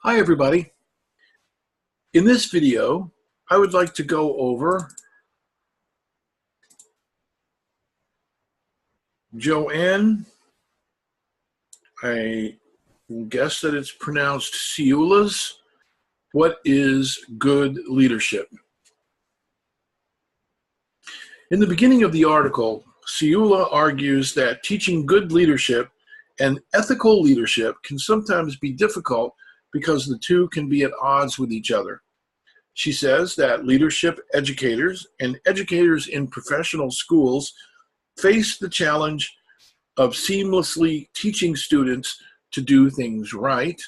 Hi everybody. In this video, I would like to go over Joanne, I guess that it's pronounced Ciulla's, What is Good Leadership? In the beginning of the article, Ciulla argues that teaching good leadership and ethical leadership can sometimes be difficult because the two can be at odds with each other. She says that leadership educators and educators in professional schools face the challenge of seamlessly teaching students to do things right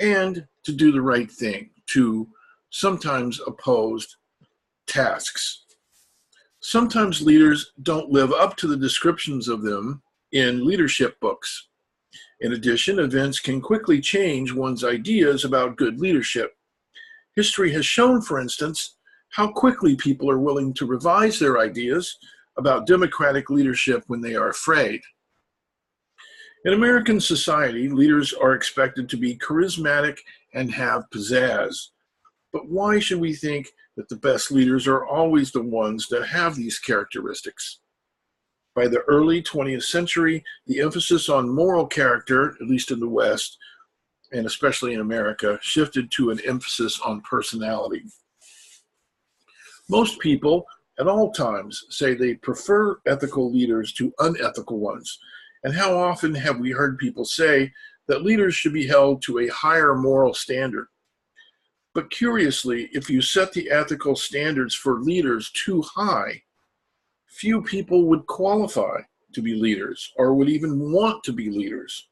and to do the right thing, to sometimes opposed tasks. Sometimes leaders don't live up to the descriptions of them in leadership books. In addition, events can quickly change one's ideas about good leadership. History has shown, for instance, how quickly people are willing to revise their ideas about democratic leadership when they are afraid. In American society, leaders are expected to be charismatic and have pizzazz. But why should we think that the best leaders are always the ones that have these characteristics? By the early 20th century, the emphasis on moral character, at least in the West, and especially in America, shifted to an emphasis on personality. Most people at all times say they prefer ethical leaders to unethical ones. And how often have we heard people say that leaders should be held to a higher moral standard? But curiously, if you set the ethical standards for leaders too high, few people would qualify to be leaders or would even want to be leaders.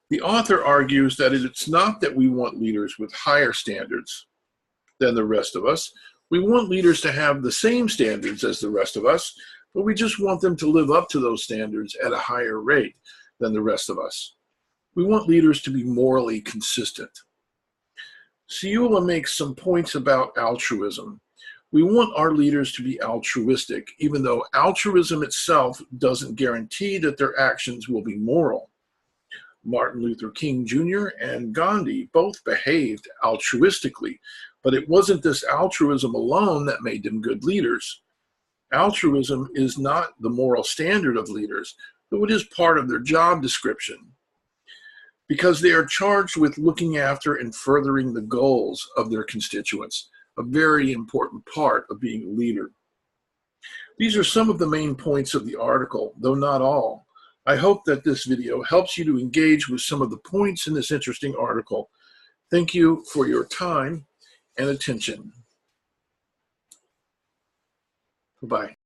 The author argues that it's not that we want leaders with higher standards than the rest of us. We want leaders to have the same standards as the rest of us, but we just want them to live up to those standards at a higher rate than the rest of us. We want leaders to be morally consistent. Ciulla makes some points about altruism. We want our leaders to be altruistic, even though altruism itself doesn't guarantee that their actions will be moral. Martin Luther King Jr. and Gandhi both behaved altruistically, but it wasn't this altruism alone that made them good leaders. Altruism is not the moral standard of leaders, though it is part of their job description, because they are charged with looking after and furthering the goals of their constituents, a very important part of being a leader. These are some of the main points of the article, though not all. I hope that this video helps you to engage with some of the points in this interesting article. Thank you for your time and attention. Bye-bye.